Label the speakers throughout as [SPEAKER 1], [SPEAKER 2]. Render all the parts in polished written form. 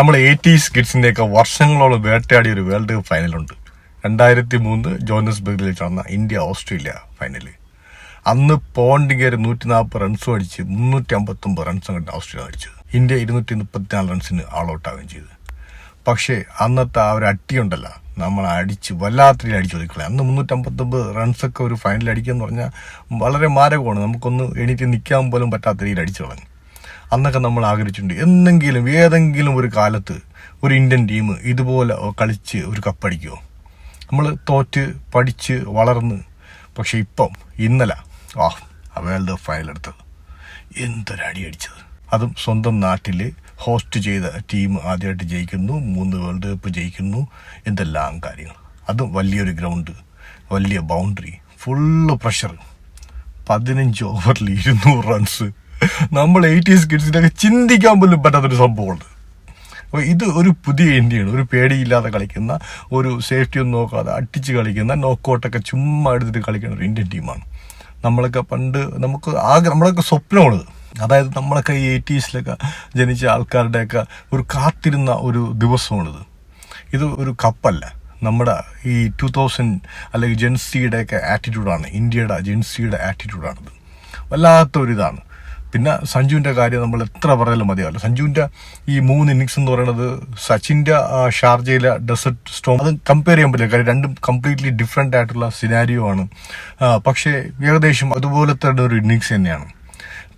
[SPEAKER 1] നമ്മൾ 80s കിഡ്സിൻ്റെയൊക്കെ വർഷങ്ങളോളം വേട്ടയാടിയ ഒരു വേൾഡ് കപ്പ് ഫൈനലുണ്ട്. 2003 ജോഹന്നസ്ബർഗിൽ വെച്ചാണ് ഇന്ത്യ ഓസ്ട്രേലിയ ഫൈനല്. അന്ന് പോണ്ട് കയറി 140 റൺസും അടിച്ച് 359 റൺസും കണ്ട് ഓസ്ട്രേലിയ അടിച്ചത്. ഇന്ത്യ 234 റൺസിന് ആൾ ഔട്ടാവുകയും ചെയ്തു. പക്ഷേ അന്നത്തെ ആ ഒരു അട്ടിയുണ്ടല്ലോ, നമ്മൾ അടിച്ച് വല്ലാത്ത അടിച്ചു ഒതുക്കളെ. അന്ന് 359 റൺസൊക്കെ ഒരു ഫൈനൽ അടിക്കുക എന്ന് പറഞ്ഞാൽ വളരെ മാരകമാണ്. നമുക്കൊന്ന് എണീറ്റ് നിൽക്കാൻ പോലും പറ്റാത്ത രീതിയിൽ അടിച്ചു കളഞ്ഞു. അന്നൊക്കെ നമ്മൾ ആഗ്രഹിച്ചിട്ടുണ്ട് എന്തെങ്കിലും ഏതെങ്കിലും ഒരു കാലത്ത് ഒരു ഇന്ത്യൻ ടീം ഇതുപോലെ കളിച്ച് ഒരു കപ്പടിക്കുമോ. നമ്മൾ തോറ്റ് പഠിച്ച് വളർന്ന്. പക്ഷെ ഇപ്പം ഇന്നലെ വേൾഡ് കപ്പ് ഫൈനൽ എടുത്തത് എന്തൊരടി അടിച്ചത്. അതും സ്വന്തം നാട്ടിൽ ഹോസ്റ്റ് ചെയ്ത ടീം ആദ്യമായിട്ട് ജയിക്കുന്നു, 3 വേൾഡ് കപ്പ് ജയിക്കുന്നു, എന്തെല്ലാം കാര്യങ്ങൾ. അതും വലിയൊരു ഗ്രൗണ്ട്, വലിയ ബൗണ്ടറി, ഫുള്ള് പ്രഷർ, 15 ഓവറിൽ 200 റൺസ്. നമ്മൾ 80s കിഡ്സിനൊക്കെ ചിന്തിക്കാൻ പോലും പറ്റാത്തൊരു സംഭവമുണ്ട്. അപ്പോൾ ഇത് ഒരു പുതിയ ഇന്ത്യയാണ്. ഒരു പേടിയില്ലാതെ കളിക്കുന്ന, ഒരു സേഫ്റ്റി ഒന്നും നോക്കാതെ അടിച്ച് കളിക്കുന്ന, നോക്കൗട്ടൊക്കെ ചുമ്മാ എടുത്തിട്ട് കളിക്കുന്ന ഒരു ഇന്ത്യൻ ടീമാണ്. നമ്മളൊക്കെ പണ്ട് നമ്മളൊക്കെ സ്വപ്നമാണ്. അതായത് നമ്മളൊക്കെ ഈ 80s ജനിച്ച ആൾക്കാരുടെയൊക്കെ ഒരു കാത്തിരുന്ന ഒരു ദിവസമാണിത്. ഇത് ഒരു കപ്പല്ല, നമ്മുടെ ഈ 2000 അല്ലെങ്കിൽ ജെൻസിയുടെയൊക്കെ ആറ്റിറ്റ്യൂഡാണ്, ഇന്ത്യയുടെ ജെൻസിയുടെ ആറ്റിറ്റ്യൂഡാണിത്. വല്ലാത്തൊരിതാണ്. പിന്നെ സഞ്ജുവിൻ്റെ കാര്യം നമ്മൾ എത്ര പറയാലും മതിയാവില്ല. സഞ്ജുവിൻ്റെ ഈ 3 ഇന്നിങ്സ് എന്ന് പറയുന്നത് സച്ചിൻ്റെ ഷാർജയിലെ ഡെസേർട്ട് സ്റ്റോം, അത് കമ്പയർ ചെയ്യാൻ പറ്റില്ല. കാര്യം രണ്ടും കംപ്ലീറ്റ്ലി ഡിഫറെൻ്റ് ആയിട്ടുള്ള സിനാരിയോ ആണ്. പക്ഷേ ഏകദേശം അതുപോലത്തെ ഒരു ഇന്നിങ്സ് തന്നെയാണ്.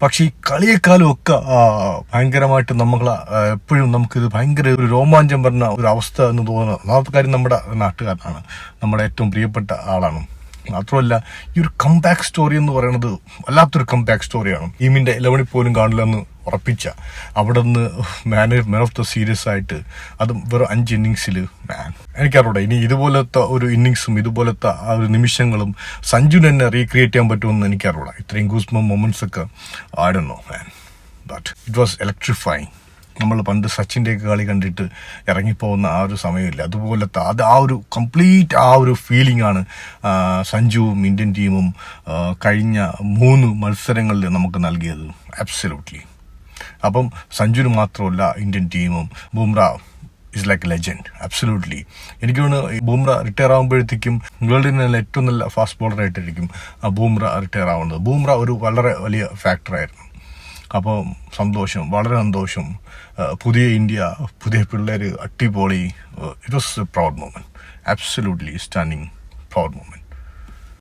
[SPEAKER 1] പക്ഷേ ഈ കളിയേക്കാളും ഒക്കെ ഭയങ്കരമായിട്ട് എപ്പോഴും നമുക്കിത് ഭയങ്കര ഒരു രോമാഞ്ചം വരുന്ന ഒരു അവസ്ഥ എന്ന് തോന്നുന്നത് ഒന്നാമത്തെ കാര്യം നമ്മുടെ നാട്ടുകാരനാണ്, നമ്മുടെ ഏറ്റവും പ്രിയപ്പെട്ട ആളാണ്. മാത്രമല്ല ഈ ഒരു കംബാക്ക് സ്റ്റോറി എന്ന് പറയുന്നത് വല്ലാത്തൊരു കംബാക്ക് സ്റ്റോറിയാണ്. ടീമിന്റെ 11 പോലും കാണില്ല എന്ന് ഉറപ്പിച്ച അവിടെ നിന്ന് മാൻ ഓഫ് ദ സീരീസ് ആയിട്ട്, അതും വെറും 5 ഇന്നിങ്സിൽ എനിക്കറിയൂടെ ഇനി ഇതുപോലത്തെ ഒരു ഇന്നിങ്സും ഇതുപോലത്തെ ആ ഒരു നിമിഷങ്ങളും സഞ്ജുവിന് തന്നെ റീക്രിയേറ്റ് ചെയ്യാൻ പറ്റുമെന്ന് എനിക്കറിയൂടെ. ഇത്രയും ഗൂസ്ബം മൊമെന്റ്സ് ഒക്കെ I don't know man, but it was electrifying. നമ്മൾ പണ്ട് സച്ചിൻ്റെയൊക്കെ കളി കണ്ടിട്ട് ഇറങ്ങിപ്പോകുന്ന ആ ഒരു സമയമില്ല, അതുപോലത്തെ ആ ഒരു കംപ്ലീറ്റ് ആ ഒരു ഫീലിംഗ് ആണ് സഞ്ജുവും ഇന്ത്യൻ ടീമും കഴിഞ്ഞ 3 മത്സരങ്ങളിൽ നമുക്ക് നൽകിയത്. അബ്സല്യൂട്ട്ലി. അപ്പം സഞ്ജുവിന് മാത്രമല്ല ഇന്ത്യൻ ടീമും, Bumrah is like A legend. Absolutely. എനിക്ക് തോന്നുന്നു ബുംറ റിട്ടയർ ആകുമ്പോഴത്തേക്കും വേൾഡിന് ഏറ്റവും നല്ല ഫാസ്റ്റ് ബോളറായിട്ടായിരിക്കും ബുംറ റിട്ടയർ ആവുന്നത്. ബുംറ ഒരു വളരെ വലിയ ഫാക്ടറായിരുന്നു. അപ്പോൾ സന്തോഷം, വളരെ സന്തോഷം. പുതിയ ഇന്ത്യ, പുതിയ പിള്ളേർ, അടിപൊളി. It was A proud moment, absolutely stunning proud moment.